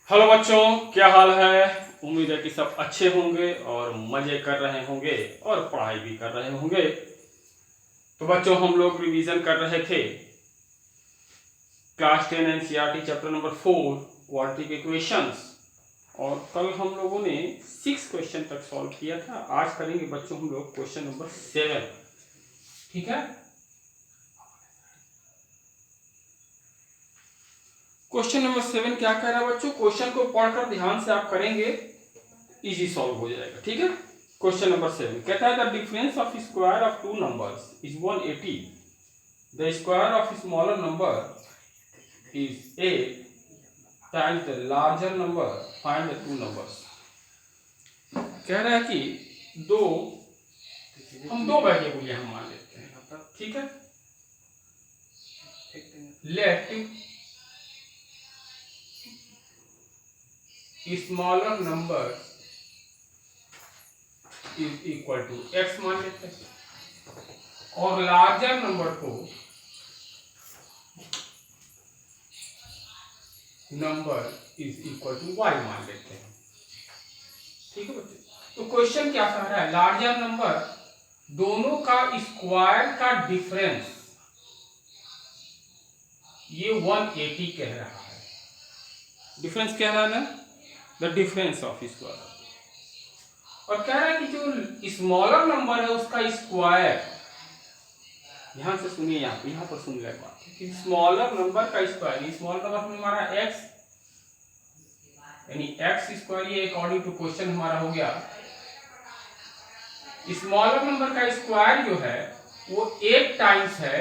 Hello बच्चों, क्या हाल है। उम्मीद है कि सब अच्छे होंगे और मजे कर रहे होंगे और पढ़ाई भी कर रहे होंगे। तो बच्चों, हम लोग रिवीजन कर रहे थे class 10 NCERT chapter number 4 quadratic equations, और कल हम लोगों ने 6 क्वेश्चन तक सॉल्व किया था। आज करेंगे बच्चों हम लोग क्वेश्चन नंबर 7। ठीक है। क्वेश्चन नंबर 7 क्या कह रहा है बच्चों, क्वेश्चन को पढ़कर ध्यान से आप करेंगे, इजी सॉल्व हो जाएगा। ठीक है। क्वेश्चन नंबर 7 कहता है the difference of square of two numbers is 180, the square of smaller number is 8 times the larger number, find the two numbers. कह रहा है कि हम दो वेरिएबल यहां मान लेते हैं। ठीक है। Let smaller number is equal to x मान लेते हैं और लार्जर नंबर को number is equal to y मान लेते हैं। ठीक है बच्चे। तो क्वेश्चन क्या कह रहा है, लार्जर नंबर दोनों का स्क्वायर का डिफरेंस ये 180 कह रहा है। डिफरेंस कह रहा है ना, द डिफरेंस ऑफ स्क्वायर, और कह रहा है कि जो स्मॉलर नंबर है उसका स्क्वायर, ध्यान से सुनिए, यहां पर सुन ले बात कि स्मॉलर नंबर का स्क्वायर, स्मॉलर नंबर हमारा x यानी x स्क्वायर, ये अकॉर्डिंग टू क्वेश्चन हमारा हो गया। स्मॉलर नंबर का स्क्वायर जो है वो 8 टाइम्स है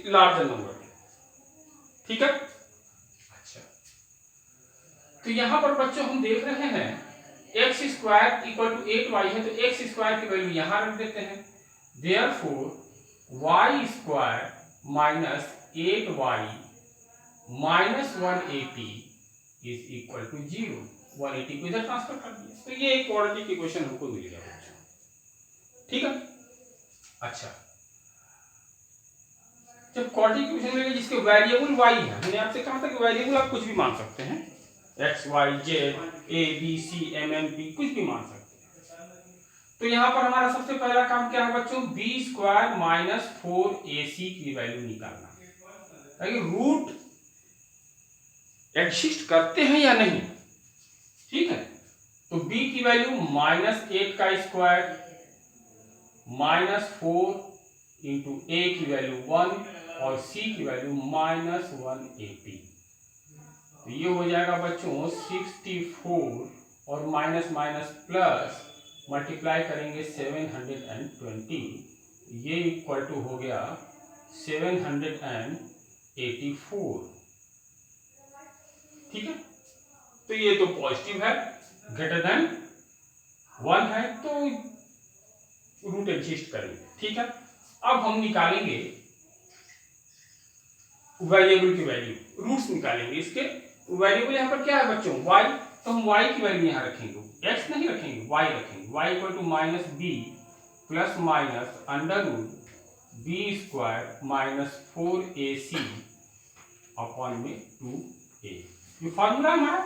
लार्जर नंबर। ठीक है। अच्छा, तो यहां पर बच्चों हम देख रहे हैं x square equal to 8y है, तो एक्स स्क्वायर की वैल्यू यहां रख देते हैं। Therefore y square minus 8y minus 180 is equal to 0। 180 को इधर ट्रांसफर कर दिया, तो ये एक क्वाड्रेटिक इक्वेशन हमको मिल गया बच्चों। ठीक है। अच्छा, जब क्वाड्रेटिक इक्वेशन मिल गई जिसके वेरिएबल y है, मैंने आपसे कहा था कि वेरिएबल आप कुछ भी मान सकते हैं, x y z a b c m n p कुछ भी मान सकते हैं। तो यहां पर हमारा सबसे पहला काम क्या है बच्चों, b स्क्वायर माइनस 4ac की वैल्यू निकालना, ताकि रूट एग्जिस्ट करते हैं या नहीं। ठीक है। तो b की वैल्यू माइनस 8 का स्क्वायर माइनस 4 इंटू a की वैल्यू 1 और c की वैल्यू माइनस 180, तो ये हो जाएगा बच्चों 64 और माइनस माइनस प्लस मल्टीप्लाई करेंगे 720, ये इक्वल टू हो गया 784। ठीक है। तो ये तो पॉजिटिव है, ग्रेटर देन 1 है, तो रूट एग्जिस्ट करेंगे। ठीक है। अब हम निकालेंगे वेरिएबल की वैल्यू, रूट्स निकालेंगे इसके। वेरिएबल यहाँ पर क्या है बच्चों, y, तो हम y की वैल्यू यहाँ रखेंगे, x नहीं रखेंगे, y रखेंगे। y equal to minus B plus minus under root B square minus 4ac upon में 2a, ये फॉर्मूला हमारा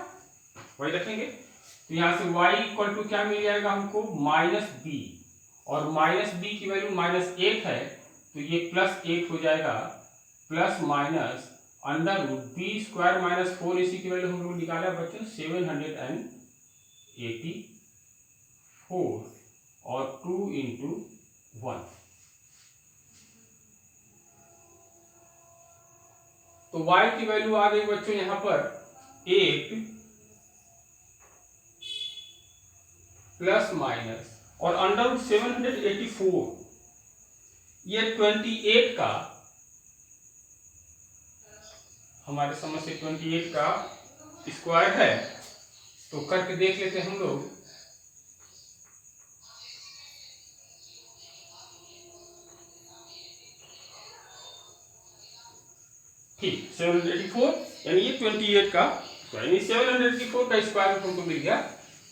वही रखेंगे। तो यहाँ से y इक्वल टू क्या मिल जाएगा हमको, माइनस बी, और माइनस बी की वैल्यू माइनस 8 है, तो ये प्लस 8 हो जाएगा, plus minus under root B square minus 4ac की वैल्यू हम लोग निकाला बच्चों 784 और 2 इंटू 1, तो y की वैल्यू आ गई बच्चों यहाँ पर 8 प्लस माइनस और अंडर रूट 784, ये 28 का, हमारे समझ से 28 का स्क्वायर है, तो करके देख लेते हैं हम लोग। ठीक, 784 यानी ये 28 का स्क्वायर, यानी 784 का स्क्वायर हमको मिल गया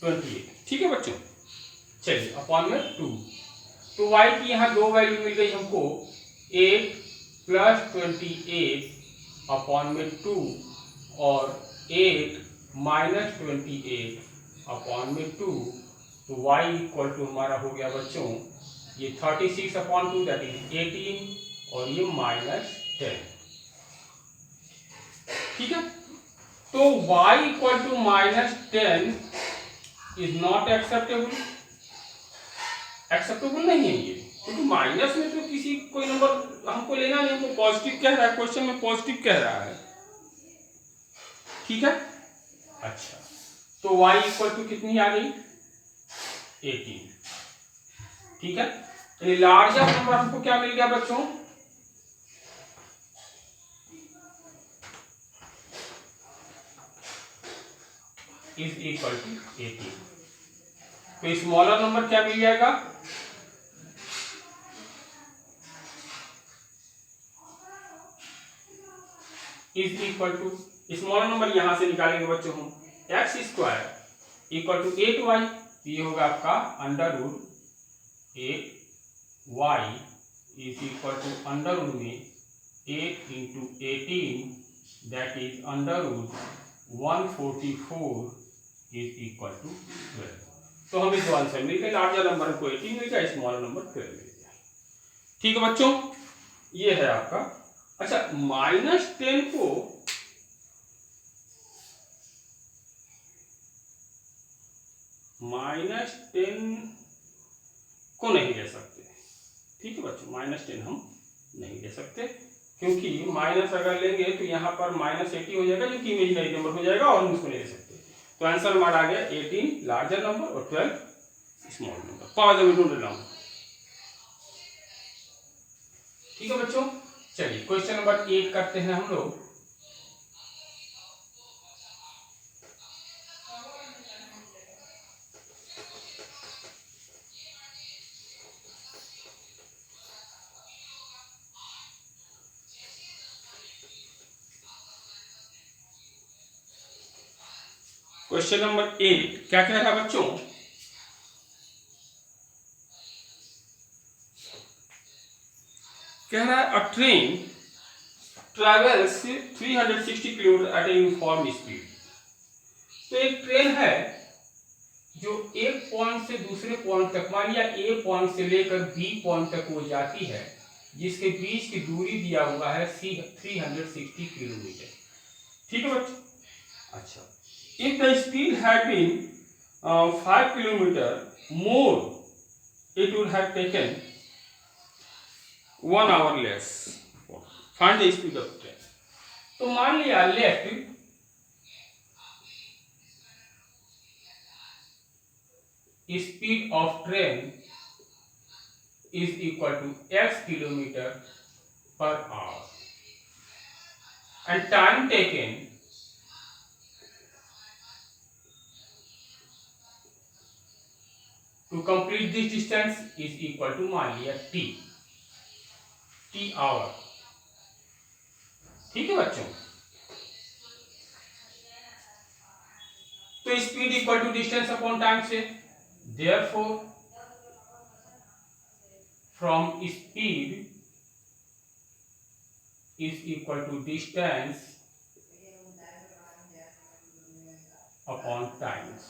28। ठीक है बच्चों। चलिए अपॉन में 2, तो y की यहाँ दो वैल्यू मिल गई हमको, 8 प्लस 28 अपॉन में 2 और 8 माइनस 28 अपॉन में 2, तो y इक्वल टू हमारा हो गया बच्चों ये 36 अपॉन 2 दैट इज 18 और ये माइनस 10। ठीक है, तो y equal to minus 10 is not acceptable, acceptable नहीं है ये, क्योंकि माइनस में तो किसी कोई नंबर हमको लेना नहीं, हमको पॉजिटिव कह रहा है, क्वेश्चन में पॉजिटिव कह रहा है। ठीक है, अच्छा तो y इक्वल टू कितनी आ गई 18। ठीक है, तो लार्जर नंबर हमको क्या मिल गया बच्चों, इज इक्वल टू 18। तो स्मॉलर नंबर क्या मिल जाएगा, is equal to, smaller number यहां से निकालेंगे बच्चों हम, x square equal to 8y, ये होगा आपका under root 8y is equal to under root में 8 into 18 that is under root 144 is equal to 12। तो हमें जो आंसर मिल गया, लार्जर नंबर को 18 मिल गया, स्मॉलर नंबर 12 मिल गया। ठीक है बच्चों, ये है आपका। अच्छा, -10 को -10 को नहीं ले सकते। ठीक है बच्चों, -10 हम नहीं ले सकते, क्योंकि माइनस अगर लेंगे तो यहाँ पर -80 हो जाएगा, जो कि इमेजिनरी नंबर हो जाएगा और हम उसको नहीं ले सकते। तो आंसर हमारा आ गया 18 लार्जर नंबर और 12 स्मॉल नंबर। पॉज अभी ढूंढ रहा हूं। ठीक है बच्चों, चलिए क्वेश्चन नंबर 8 करते हैं हम लोग। क्वेश्चन नंबर 8 क्या कह रहा है बच्चों, कह रहा है a train travels 360 kilometre at a uniform speed. तो एक ट्रेन है जो एक पॉइंट से दूसरे पॉइंट तक, मान लिया ए पॉइंट से लेकर बी पॉइंट तक वो जाती है, जिसके बीच की दूरी दिया हुआ है 360 किलोमीटर। ठीक है बच्चों, अच्छा, if the speed had been 5 kilometer more, it would have taken 1 hour less. Find the speed of train. तो मान लिया let speed of train is equal to x kilometre per hour and time taken to complete this distance is equal to मान लिया t our. ठीक है बच्चों, तो speed equal to distance upon time से, therefore from speed is equal to distance upon times.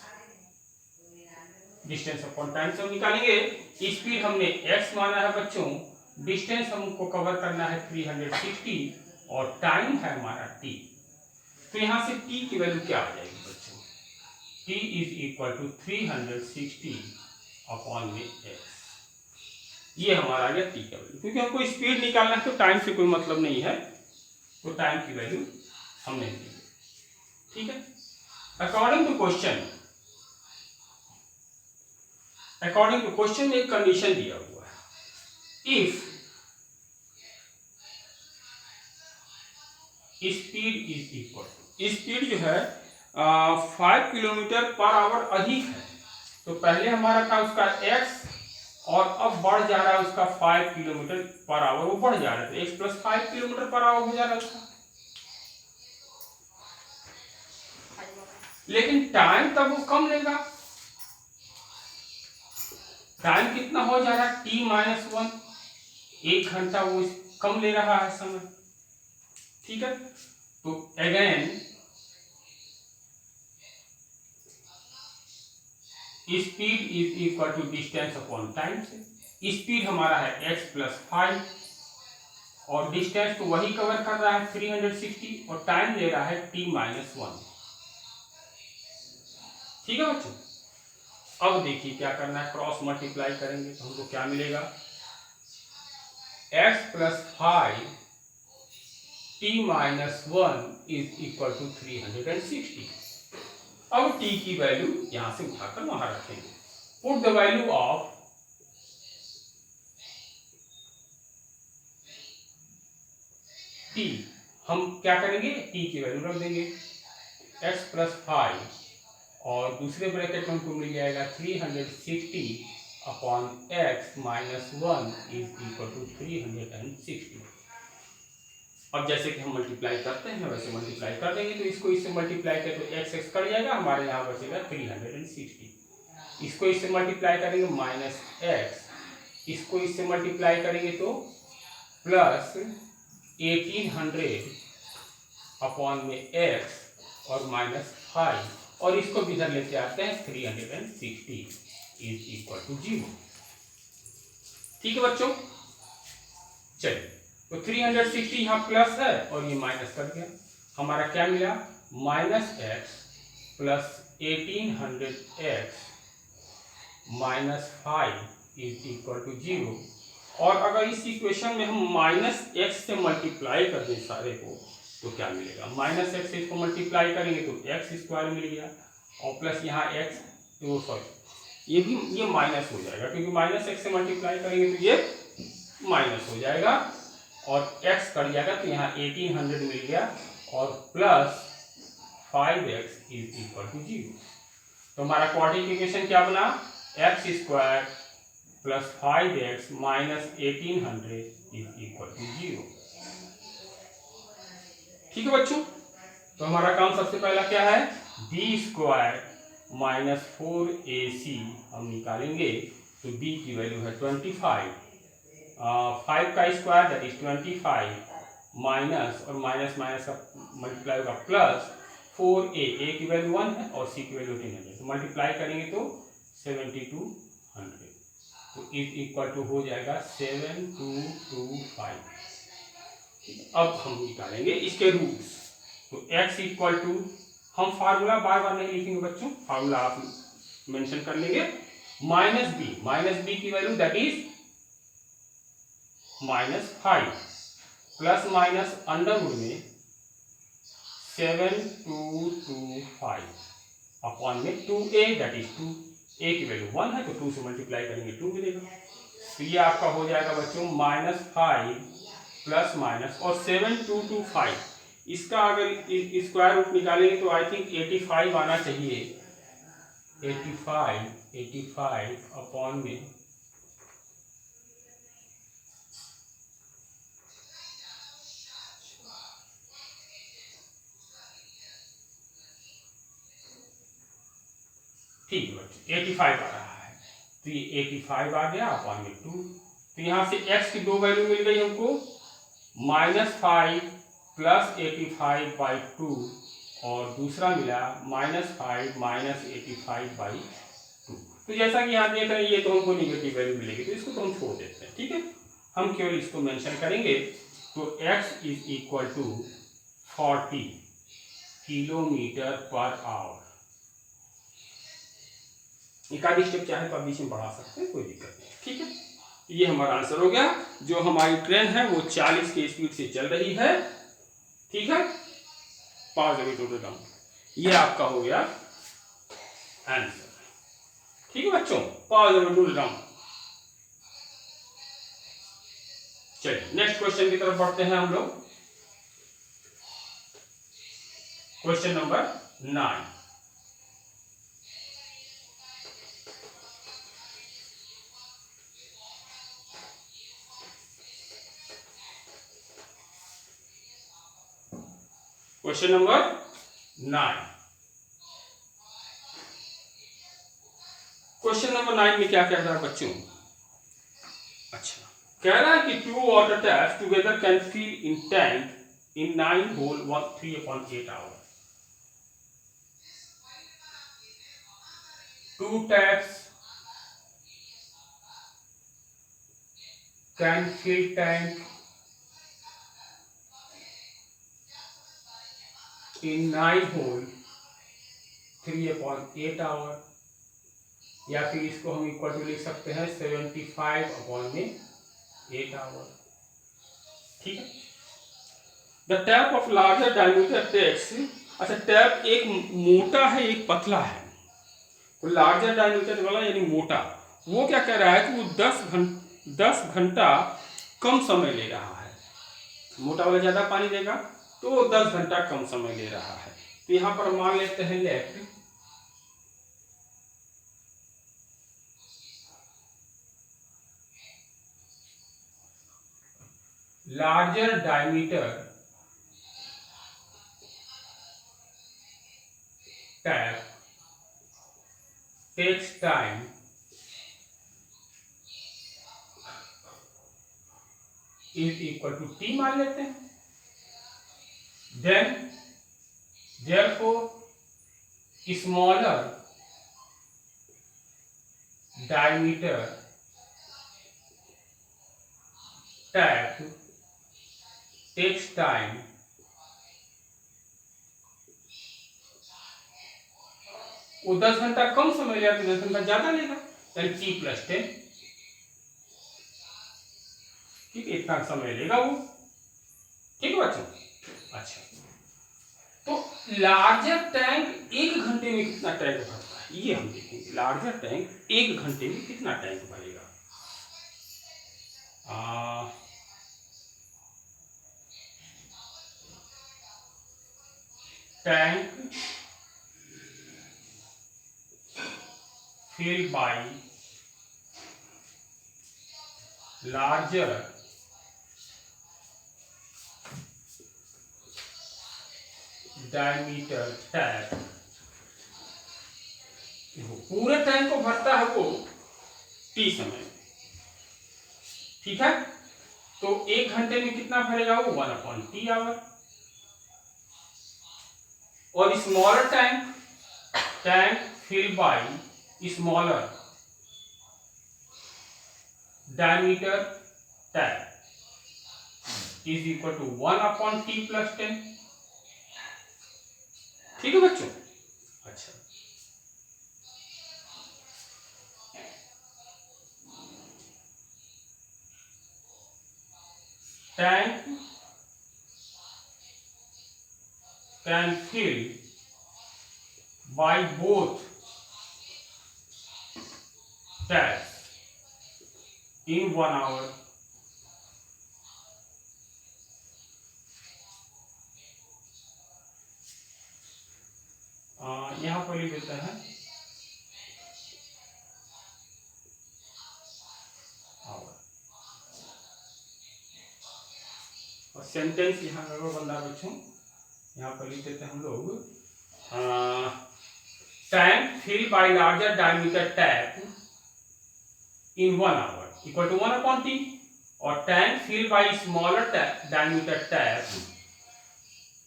Distance upon time से हम निकालेंगे, स्पीड हमने x माना है बच्चों, डिस्टेंस हमको कवर करना है 360 और टाइम है हमारा t। तो यहां से t की वैल्यू क्या आ जाएगी बच्चों, t is equal to 360 upon में x। ये हमारा आ गया t का वैल्यू, क्योंकि हमको स्पीड निकालना है तो टाइम से कोई मतलब नहीं है, तो टाइम की वैल्यू हम नहीं देंगे। ठीक है, according to question, according to question में एक कंडीशन दिया हुआ है, if speed is equal, speed जो है 5 किलोमीटर पर आवर अधिक है, तो पहले हमारा था उसका x और अब बढ़ जा रहा है उसका 5 किलोमीटर पर आवर, वो बढ़ जा रहा है, तो x plus 5 kilometre per our हो जा रहा है उसका। लेकिन टाइम तब वो कम लेगा, टाइम कितना हो जा रहा है t-1, 1 घंटा वो कम ले रहा है समय। ठीक है, तो again speed is equal to distance upon time से। स्पीड हमारा है x प्लस 5 और डिस्टेंस तो वही कवर कर रहा है 360 और टाइम ले रहा है t माइनस 1। ठीक है बच्चों, अब देखिए क्या करना है, क्रॉस मल्टीप्लाई करेंगे तो हमको क्या मिलेगा, x plus 5 t minus 1 is equal to 360। अब t की वैल्यू यहां से उठाकर वहां रखेंगे। Put the value of t, हम क्या करेंगे, t की वैल्यू रख देंगे x प्लस 5 और दूसरे ब्रैकेट में हमको मिल जाएगा 360 upon x minus 1 is equal to 360। अब जैसे कि हम मल्टीप्लाई करते हैं वैसे मल्टीप्लाई कर देंगे, तो इसको इससे मल्टीप्लाई करें तो x x कट जाएगा, हमारे यहाँ बचेगा 360। इसको इससे मल्टीप्लाई करेंगे माइनस x, इसको इससे मल्टीप्लाई करेंगे तो प्लस 1800 अपॉन में x और माइनस 5 और इसको भी इधर लेते आते हैं 360 इज इक्वल टू 0। ठीक है बच्चों, चलिए तो 360 यहाँ प्लस है और ये माइनस कर गया, हमारा क्या मिला, minus x plus 1800x minus 5 is equal to 0। और अगर इस इक्वेशन में हम माइनस एक्स से मल्टीप्लाई कर दें सारे को तो क्या मिलेगा, माइनस एक्स से इसको मल्टीप्लाई करेंगे तो एक्स स्क्वायर मिल गया और प्लस यहाँ एक्स, तो सॉरी ये माइनस हो जाएगा क्योंकि माइनस एक्स से मल्टीप्लाई करेंगे तो ये माइनस हो जाएगा और x कट जाएगा तो यहाँ 1800 मिल गया और plus 5x is equal to 0। तो हमारा क्वाड्रेटिक इक्वेशन क्या बना, x square plus 5x minus 1800 is equal to 0। ठीक है बच्चों, तो हमारा काम सबसे पहला क्या है, b स्क्वायर माइनस 4ac हम निकालेंगे तो b की वैल्यू है 25, 5 का स्क्वायर दैट इज 25 माइनस और माइनस माइनस का मल्टीप्लाई होगा प्लस 4a, a की वैल्यू 1 है और c की वैल्यू 1800, तो मल्टीप्लाई करेंगे तो 7200 तो इज इक्वल टू हो जाएगा 7225। अब हम निकालेंगे इसके रूट्स, तो x इक्वल टू, हम फार्मूला बार बार नहीं लिखेंगे बच्चों, फार्मूला आप मेंशन कर लेंगे, माइनस बी की value that is -5 plus minus under root में 7225 अपॉन में 2a दैट इज 2, a की वैल्यू 1 है तो 2 से मल्टीप्लाई करेंगे 2 मिलेगा, तो ये आपका हो जाएगा बच्चों -5 प्लस माइनस और 7225, इसका अगर स्क्वायर रूट निकालेंगे तो आई थिंक 85 आना चाहिए, 85 अपॉन में ठीक है बच्चों 85 आ रहा है, तो ये 85 आ गया अपॉन में 2, तो यहाँ से x की दो वैल्यू मिल गई हमको, -5 प्लस 85/2 और दूसरा मिला -5 माइनस 85/2। तो जैसा कि यहाँ देख रहे हैं ये तो हमको निगेटिव वैल्यू मिलेगी तो इसको तो हम छोड़ देते हैं, ठीक है, हम केवल इसको मेंशन करेंगे, तो x is equal to 40 kilometre per hour. एक आधी स्टेप चाहे तो आप बीच में बढ़ा सकते हैं, कोई दिक्कत नहीं, ठीक है। ये हमारा आंसर हो गया, जो हमारी ट्रेन है वो 40 की स्पीड से चल रही है, ठीक है, पॉज अवे टोटल डाउन, ये आपका हो गया आंसर, ठीक है बच्चों, पॉज अवे टोटल डाउन। चलिए नेक्स्ट क्वेश्चन की तरफ बढ़ते हैं हम लोग, question number 9। Question number 9, question number 9 में क्या कह रहा है बच्चों, अच्छा कह रहा है कि 2 water taps together can fill in tank in 9 whole 3/8 hour. 2 taps can fill tank in 9 hole 3/8 hour, या फिर इसको हम इक्वल टू लिख सकते हैं 75/8 आवर। ठीक है। The tap of larger diameter takes, अच्छा टैप एक मोटा है एक पतला है, तो लार्जर डायमीटर वाला यानी मोटा, वो क्या कह रहा है कि वो 10 घंटा कम समय ले रहा है। मोटा वाला ज्यादा पानी देगा तो वो 10 घंटा कम समय ले रहा है। तो यहां पर मान लेते हैं let larger diameter tap takes time is equal to T मान लेते हैं। Then therefore smaller diameter tap takes time वो 10 घंटा कम समय लेगा तो 10 घंटा ज्यादा लेगा, यानी T+10। ठीक है, इतना समय लेगा वो। ठीक है बच्चों। अच्छा, तो लार्जर टैंक 1 घंटे में कितना टैंक भरता है ये हम देखेंगे। लार्जर टैंक 1 घंटे में कितना टैंक भरेगा। Tank filled by larger diameter tap, पूरे टैंक को भरता है वो T समय। ठीक है, तो 1 घंटे में कितना भरेगा वो 1/T आवर। और smaller tank filled by smaller diameter tap is equal to 1/T+10। ठीक है बच्चों। अच्छा, tank can fill by both taps in 1 hour। यहां पर लिख देते हैं और सेंटेंस यहाँ बंदा बच्चों यहाँ पर लिख देते हैं हम लोग tank fill by larger diameter tap in 1 hour equal to 1/T, और tank fill by smaller diameter tap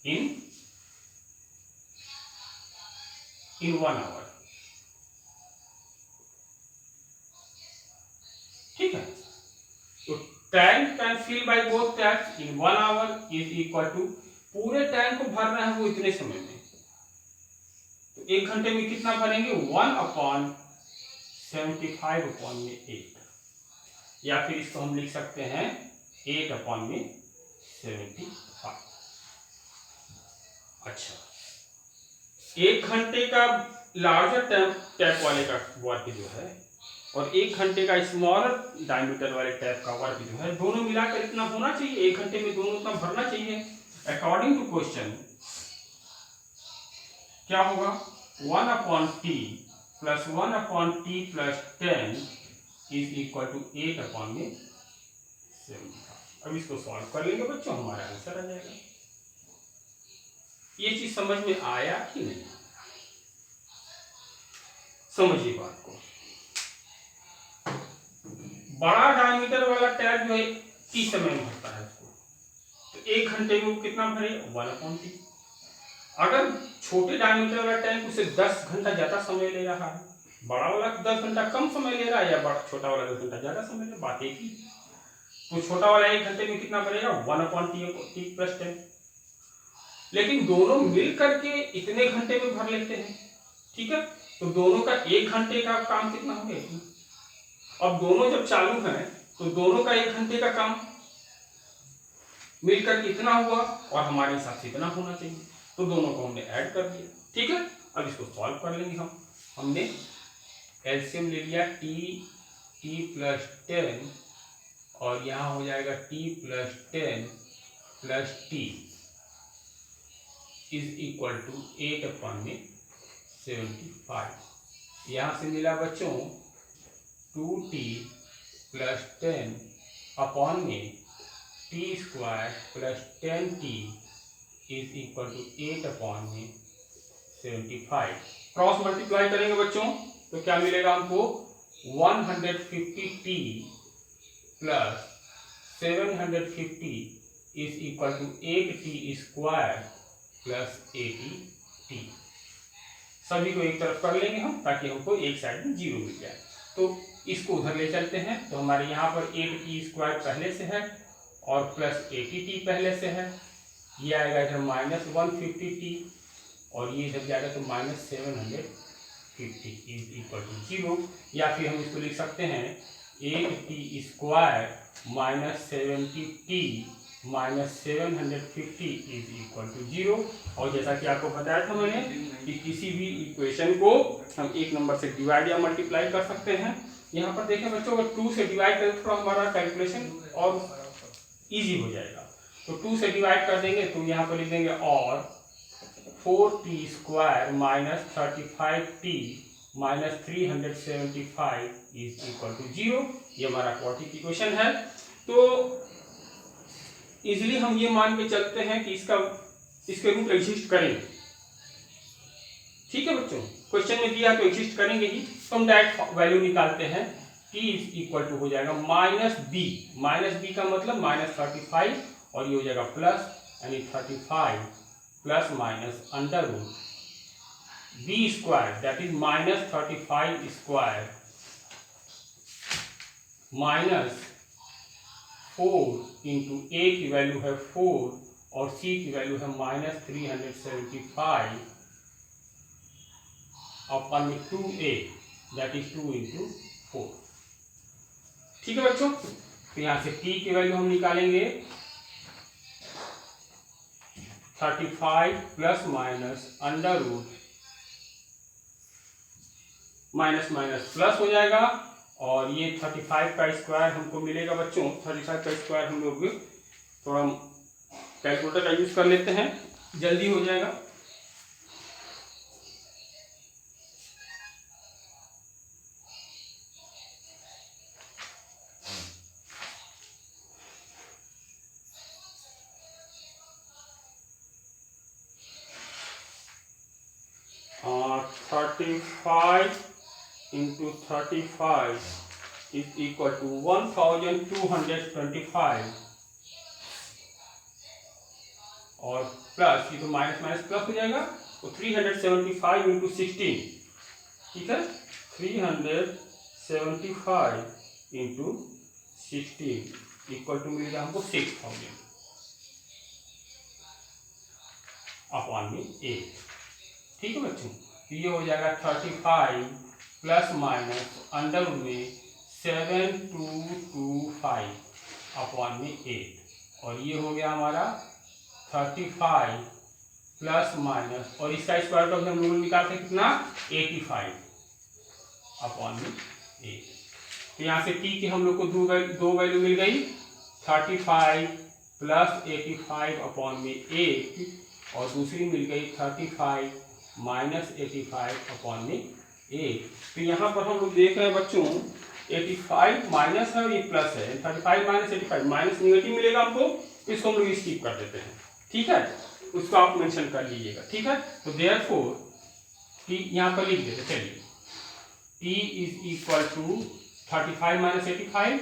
in 1 hour। ठीक है, तो tank can fill by both taps in 1 hour is equal to पूरे टैंक को भरना है वो इतने समय में, तो 1 घंटे में कितना भरेंगे 1/75/8, या फिर इसको हम लिख सकते हैं 8/75। अच्छा, 1 घंटे का लार्जर टैप वाले का वर्क जो है और 1 घंटे का स्मॉलर डायमीटर वाले टैप का वर्क जो है, दोनों मिलाकर इतना होना चाहिए, 1 घंटे में दोनों उतना भरना चाहिए। अकॉर्डिंग टू क्वेश्चन क्या होगा 1/T + 1/T + 10 is equal to 8/75। अब इसको सॉल्व कर लेंगे बच्चों, हमारा आंसर आ जाएगा। ये चीज समझ में आया कि नहीं, समझिए बात को। बड़ा डायमीटर वाला टैप जो है T समय में भरता है उसको, तो 1 घंटे में वो कितना भरे 1/T। अगर छोटे डायमीटर वाला टैंक उसे 10 घंटा ज्यादा समय ले रहा है, बड़ा वाला 10 घंटा कम समय ले रहा है या बड़ा छोटा वाला 10 घंटा ज्यादा समय ले रहा है, बात एक ही। तो छोटा वाला 1 घंटे में कितना बनेगा 1/t+10, लेकिन दोनों मिल करके इतने घंटे में भर लेते हैं, ठीक है। तो दोनों का 1 घंटे का काम कितना हो गया, अब दोनों जब चालू हैं तो दोनों का 1 घंटे का काम मिलकर के इतना हुआ और हमारे हिसाब से इतना होना चाहिए, तो दोनों को हमने ऐड कर दिया, ठीक है। अब इसको सॉल्व कर लेंगे हम। हमने एलसीएम ले लिया t+10 और यहाँ हो जाएगा t+10 + t = 8/75। यहाँ से मिला बच्चों 2t+10 t² + 10t = 8/75। Cross multiply करेंगे बच्चों तो क्या मिलेगा हमको 150t + 750 = 8t² + 80t। सभी को एक तरफ कर लेंगे हम ताकि हमको एक साइड में 0 मिल जाए। तो इसको उधर ले चलते हैं, तो हमारे यहाँ पर 8t² पहले से है और +80t पहले से है, ये आएगा इधर -150t और ये इधर जाएगा तो -750 = 0। या फिर हम इसको लिख सकते हैं 8t² - 70t - 750 = 0। और जैसा कि आपको बताया था मैंने कि किसी भी इक्वेशन को हम एक नंबर से डिवाइड या मल्टीप्लाई कर सकते हैं। यहाँ पर देखें बच्चों, अगर 2 से डिवाइड करें तो हमारा कैलकुलेशन और इजी हो जाएगा। तो 2 से डिवाइड कर देंगे तो यहाँ पर लिख देंगे और 4t² - 35t - 375 = 0। ये हमारा क्वाड्रेटिक इक्वेशन है। तो इजीली हम ये मान के चलते हैं कि इसके रूट एग्जिस्ट करेंगे, ठीक है बच्चों। क्वेश्चन में दिया तो एग्जिस्ट करेंगे ही, तो हम डायरेक्ट वैल्यू निकालते हैं। t = हो जाएगा -b का मतलब -35 और ये हो जाएगा प्लस, यानी 35 ± √b² that is -35² -4 into a की वैल्यू है 4 और c की वैल्यू है -375 अपन में 2a दैट इज 2 into 4, ठीक है बच्चों। तो यहाँ से t की वैल्यू हम निकालेंगे 35 ± प्लस हो जाएगा और ये 35 का स्क्वायर हमको मिलेगा बच्चों। 35 का स्क्वायर हम लोग थोड़ा कैलकुलेटर का यूज कर लेते हैं, जल्दी हो जाएगा। हाँ, 35 into 35 is equal to 1225 और प्लस ये तो माइनस प्लस हो जाएगा तो 375 into 16, ठीक है। 375 into 16 इक्वल टू मिलेगा हमको 6000 अपॉन में 8, ठीक है बच्चों। तो ये हो जाएगा 35 प्लस माइनस अंडर में 7225 अपॉन में 8 और ये हो गया हमारा 35 प्लस माइनस और इसका स्क्वायर रूट हम लोग निकालते हैं कितना 85 अपॉन में 8। तो यहाँ से t की हम लोग को दो वैल्यू मिल गई 35 प्लस 85 अपॉन में 8 और दूसरी मिल गई 35 माइनस 85 अपॉन में 8। तो यहाँ पर हम लोग देख रहे हैं बच्चों 85 माइनस है और ये प्लस है, 35 माइनस 85 माइनस निगेटिव मिलेगा हमको, इसको हम लोग स्किप कर देते हैं, ठीक है। उसको आप मेंशन कर लीजिएगा, ठीक है। तो देयरफॉर t यहाँ पर लिख देते, चलिए t is equal to 35 minus 85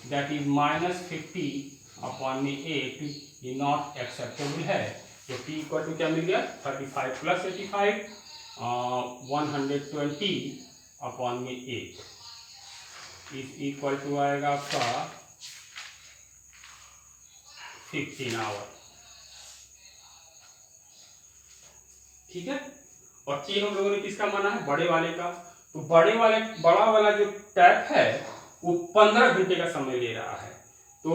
that is -50 upon में 8, ये नॉट एक्सेप्टेबल है। तो t इक्वल टू क्या मिल गया 35 प्लस 85 120 अपॉन में 8 इज इक्वल टू आएगा आपका 15 आवर। ठीक है, और टी हम लोगों ने किसका माना है, बड़े वाले का। तो बड़ा वाला जो टैप है वो 15 घंटे का समय ले रहा है। तो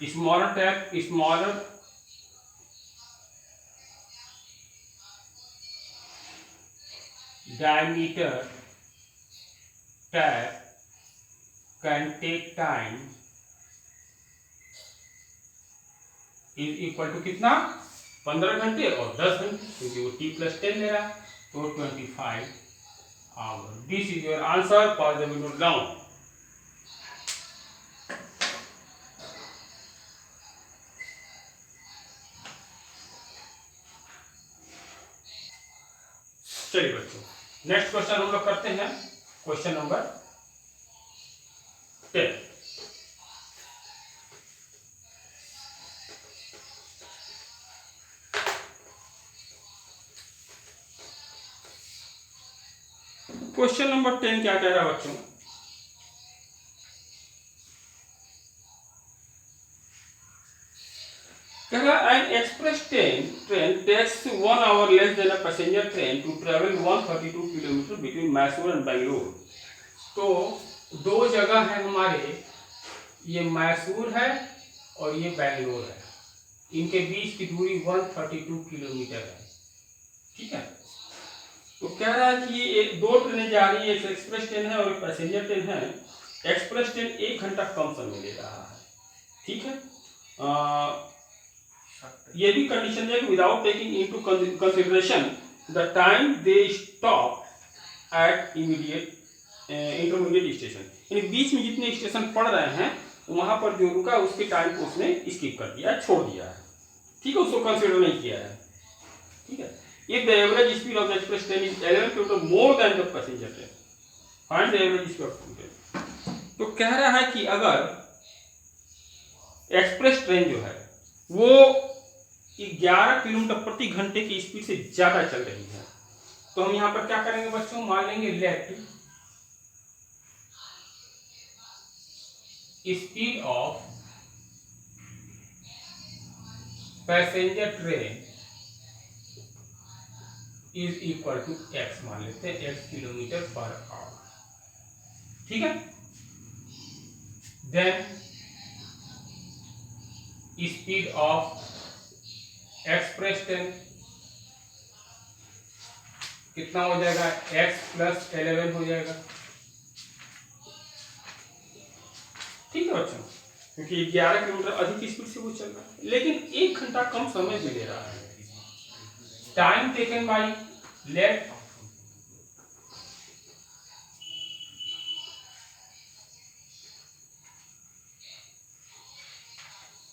smaller tap, smaller diameter tap can take time is equal to कितना, 15 घंटे और 10 घंटे, क्योंकि वो t + 10 ले रहा है, तो 25 hour. This is your answer for the minute down. चलिए बच्चों, नेक्स्ट क्वेश्चन हम लोग करते हैं, क्वेश्चन नंबर 10। क्वेश्चन नंबर 10 क्या कह रहा है बच्चों, कह रहा an express train takes 1 hour less than a passenger train to travel 132 kilometre between Mysore and Bangalore. तो दो जगह है हमारे, ये मैसूर है और ये बेंगलोर है, इनके बीच की दूरी 132 किलोमीटर है। ठीक है, तो कह रहा है कि ये दो ट्रेनें जा रही है, एक एक्सप्रेस ट्रेन है और एक पैसेंजर ट्रेन है। एक्सप्रेस ट्रेन 1 घंटा कम समय ले रहा है। ठीक है, ये भी कंडीशन है कि without taking into consideration the time they stop at intermediate station, यानी बीच में जितने स्टेशन पड़ रहे हैं वहां पर जो रुका उसके टाइम को उसने स्किप कर दिया, छोड़ दिया है। ठीक है, उसको कंसिडर नहीं किया है। ठीक है, if the average speed of the express train is 11 km more than the passenger train, find the average speed of train। तो कह रहा है कि अगर एक्सप्रेस ट्रेन जो है वो 11 किलोमीटर प्रति घंटे की स्पीड से ज्यादा चल रही है, तो हम यहां पर क्या करेंगे बच्चों, मान लेंगे let speed of passenger train is equal to x, मान लेते हैं x किलोमीटर पर आवर। ठीक है, then speed of express train कितना हो जाएगा, x + 11 हो जाएगा। ठीक है बच्चों, क्योंकि 11 किलोमीटर अधिक स्पीड से वो चल रहा है, लेकिन 1 घंटा कम समय में ले रहा है। Time taken by let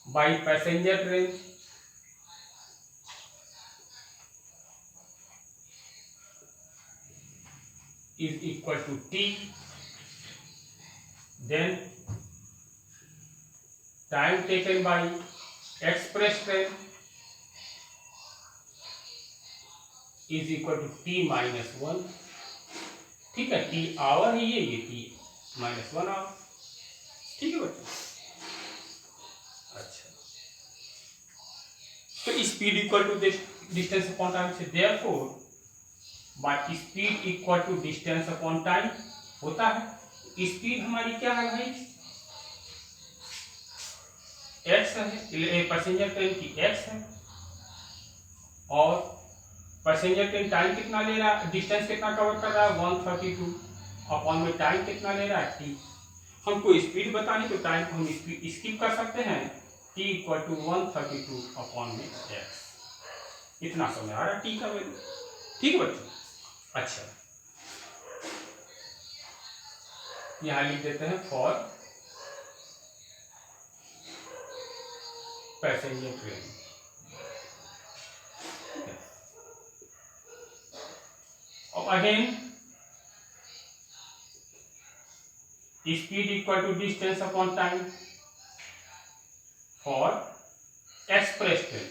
by passenger train is equal to t, then time taken by express train is equal to t minus 1। ठीक है, t आवर ही है, ये t minus 1 आवर। ठीक है बच्चों, अच्छा, तो speed equal to distance upon time से, therefore by speed equal to distance upon time होता है। स्पीड हमारी क्या है भाई, x है, पैसेंजर ट्रेन की x है, और पैसेंजर ट्रेन टाइम कितना ले रहा है, डिस्टेंस कितना कवर कर रहा है, 132 अपॉन में टाइम कितना ले रहा है, t। हमको स्पीड बतानी तो टाइम को हम स्किप कर सकते हैं, t इक्वल टू 132 अपॉन में x, इतना समय आ रहा है t का वैल्यू। ठीक है बच्चों, अच्छा, यहां लिख देते हैं फॉर पैसेंजर ट्रेन। और again speed equal to distance upon time for express train.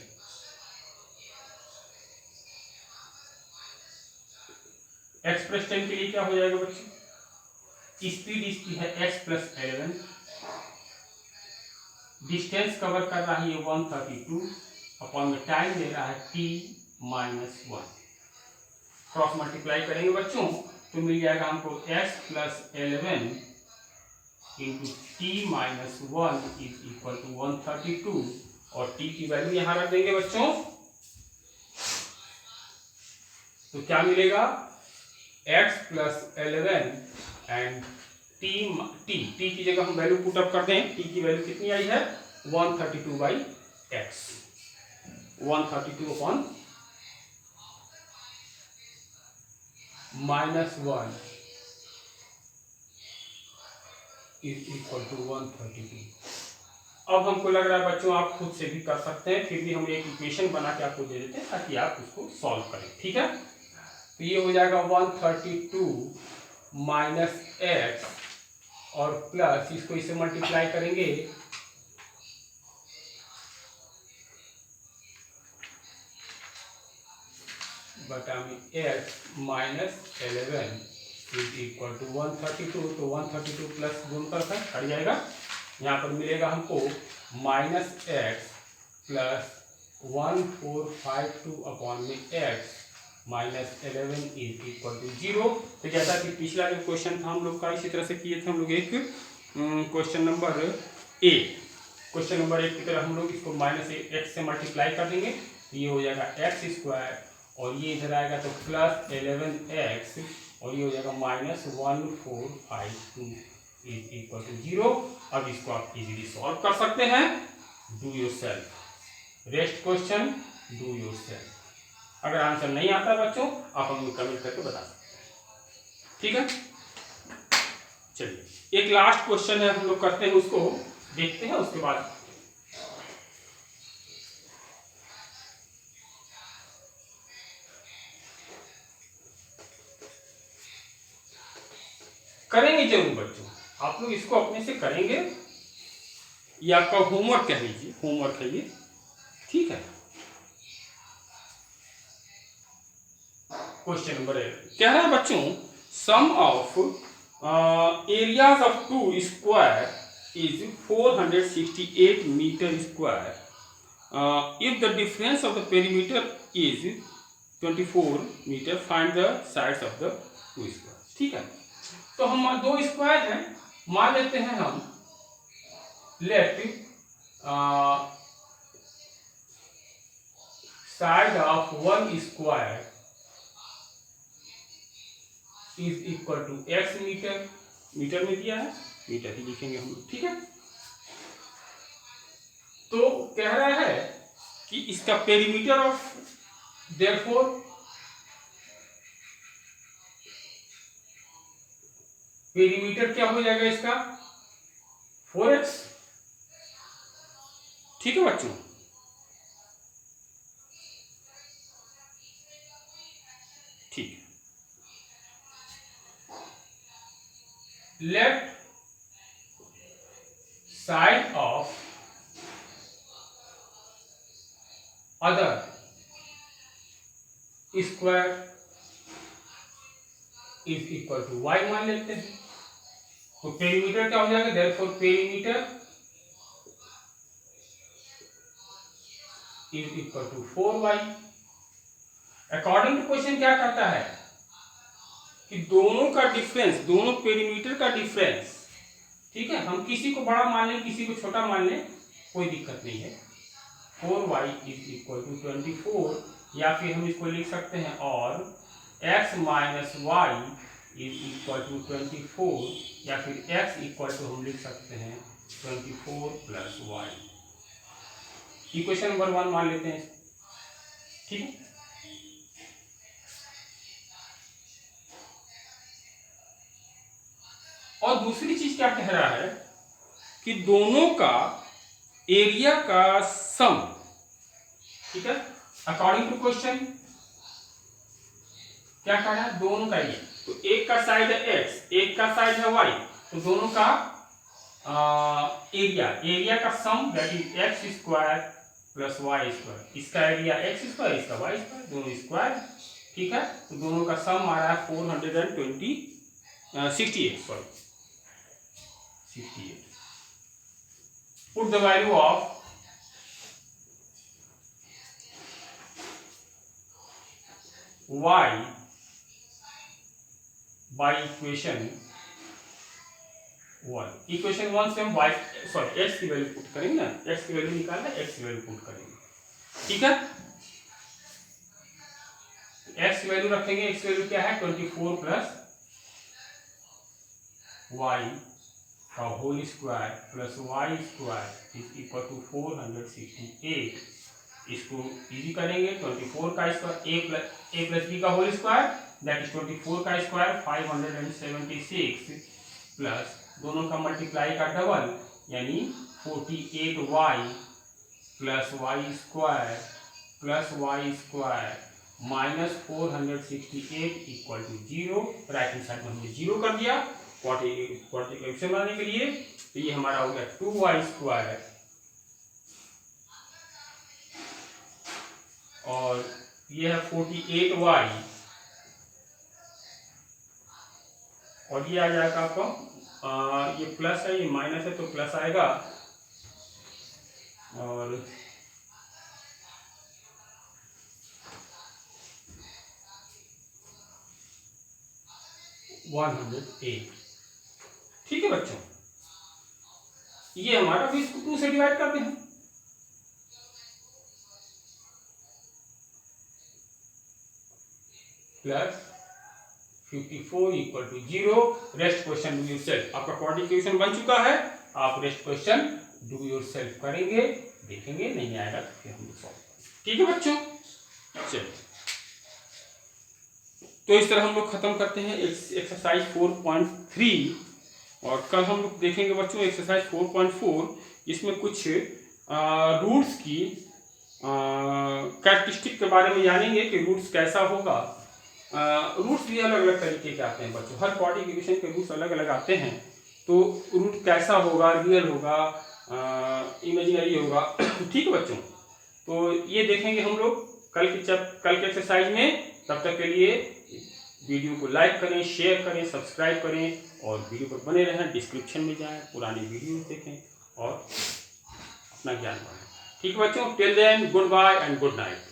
Express time के लिए क्या हो जाएगा बच्चों, स्पीड इसकी है x प्लस 11, डिस्टेंस कवर कर रहा है ये 132 अपॉन में टाइम दे रहा है t माइनस 1। क्रॉस मल्टीप्लाई करेंगे बच्चों तो मिल जाएगा हमको x plus 11 into t minus 1 is equal to 132 और t की वैल्यू यहां रख देंगे बच्चों तो क्या मिलेगा x प्लस 11 एंड t की जगह हम वैल्यू पुट अप कर दें, t की वैल्यू कितनी आई है 132 by x, 132 upon minus 1 is equal to 132। अब हमको लग रहा है बच्चों आप खुद से भी कर सकते हैं, फिर भी हम एक इक्वेशन बना के आपको दे देते हैं ताकि आप उसको सॉल्व करें, ठीक है। तो ये हो जाएगा 132 माइनस एक्स और प्लस इसको इससे मल्टीप्लाई करेंगे बटा में x minus 11 is equal to 132, तो 132 प्लस गुणकर है हट जाएगा, यहाँ पर मिलेगा हमको माइनस एक्स प्लस 1452 अपॉन में x minus 11 is equal to 0। तो जैसा कि पिछला जो क्वेश्चन था हम लोग का इसी तरह से किए थे हम लोग एक क्वेश्चन नंबर 8, क्वेश्चन नंबर 8 की तरह हम लोग इसको माइनस एक्स से मल्टीप्लाई कर देंगे तो ये हो जाएगा एक्स स्क्वायर और ये इधर आएगा तो प्लस 11x और ये हो जाएगा माइनस 1452 इज इक्वल टू 0। अब इसको आप इजीली सॉल्व कर सकते हैं, do yourself, rest question do yourself. अगर आंसर नहीं आता बच्चों आप हमें कमेंट करके बता सकते हैं, ठीक है। चलिए एक लास्ट क्वेश्चन है हम लोग करते हैं, उसको देखते हैं उसके बाद करेंगे जरूर बच्चों, आप लोग इसको अपने से करेंगे, ये आपका होमवर्क कह लीजिए, होमवर्क है ये, ठीक है। क्वेश्चन नंबर 8 कह रहा है बच्चों sum of areas of two square is 468 metre square, if the difference of the perimeter is 24 metre, find the sides of the two square, ठीक है। तो हम दो स्क्वायर हैं, मान लेते हैं हम let side of one square is equal to x metre, metre में दिया है मीटर ही लिखेंगे हम लोग, ठीक है। तो कह रहा है कि इसका पेरीमीटर ऑफ देयरफॉर पेरीमीटर क्या हो जाएगा इसका 4x, ठीक है बच्चों। ठीक है, let side of other square is equal to y मान लेते हैं, तो पेरीमीटर क्या हो जाएगा, therefore perimeter is equal to 4y। According to question क्या कहता है कि दोनों का डिफरेंस, दोनों पेरीमीटर का डिफरेंस, ठीक है, हम किसी को बड़ा मान लें किसी को छोटा मान लें कोई दिक्कत नहीं है, 4y इज इक्वल टू 24, या फिर हम इसको लिख सकते हैं और x minus y is equal to 24, या फिर x इक्वल टू हम लिख सकते हैं 24 प्लस वाई। इक्वेशन नंबर 1 मान लेते हैं, ठीक है। और दूसरी चीज क्या कह रहा है कि दोनों का एरिया का सम, ठीक है, अकॉर्डिंग टू क्वेश्चन क्या कह रहा है, दोनों का एरिया, तो एक का साइड है x, एक का साइड है y, तो दोनों का एरिया का sum that is x square plus y square, इसका एरिया एक्स स्क्वायर इसका वाई स्क्वायर, दोनों स्क्वायर, ठीक है, तो दोनों का सम आ रहा है 68 sorry 68। Put the value of y by equation 1। Equation 1 से हम y सॉरी x की वैल्यू पुट करेंगे ना, x की वैल्यू निकालना, x की वैल्यू पुट करेंगे, ठीक है। x की वैल्यू रखेंगे, x की वैल्यू क्या है 24 प्लस y का whole square plus y square is equal to 468। इसको इजी करेंगे, 24 का स्क्वायर a प्लस b का होल स्क्वायर दैट इज 24 का स्क्वायर 576 प्लस दोनों का मल्टीप्लाई का डबल यानी 48y plus y square minus 468 equal to 0। Right hand side में हमने 0 कर दिया क्वाड्रेटिक बनाने के लिए, तो ये हमारा हो गया 2y स्क्वायर और ये है 48y और ये आ जाएगा आपका ये प्लस है, ये माइनस है तो प्लस आएगा और 108। ठीक है बच्चों, ये हमारा भी इसको 2 से डिवाइड करते हैं, plus 54 equal to 0। Rest question do yourself. आपका क्वाड्रेटिक इक्वेशन बन चुका है, आप रेस्ट क्वेश्चन डू योरसेल्फ करेंगे, देखेंगे नहीं आएगा तो फिर हम सॉल्व करेंगे। ठीक है बच्चों, चलिए तो इस तरह हम लोग खत्म करते हैं एक्सरसाइज 4.3 और कल हम लोग देखेंगे बच्चों एक्सरसाइज 4.4। इसमें कुछ रूट्स की कैरेक्टरिस्टिक के बारे में जानेंगे कि रूट्स कैसा होगा। रूट्स भी अलग अलग तरीके के आते हैं बच्चों, हर क्वाड्रेटिक इक्वेशन के रूट्स अलग अलग आते हैं, तो रूट कैसा होगा, रियल होगा, इमेजिनरी होगा। ठीक है बच्चों, तो ये देखेंगे हम लोग कल के एक्सरसाइज में। तब तक के लिए वीडियो को लाइक करें, शेयर करें, सब्सक्राइब करें और वीडियो पर बने रहें। डिस्क्रिप्शन में जाएं, पुरानी वीडियो देखें और अपना ज्ञान बढ़ाएं। ठीक है बच्चों, till then good bye and good night.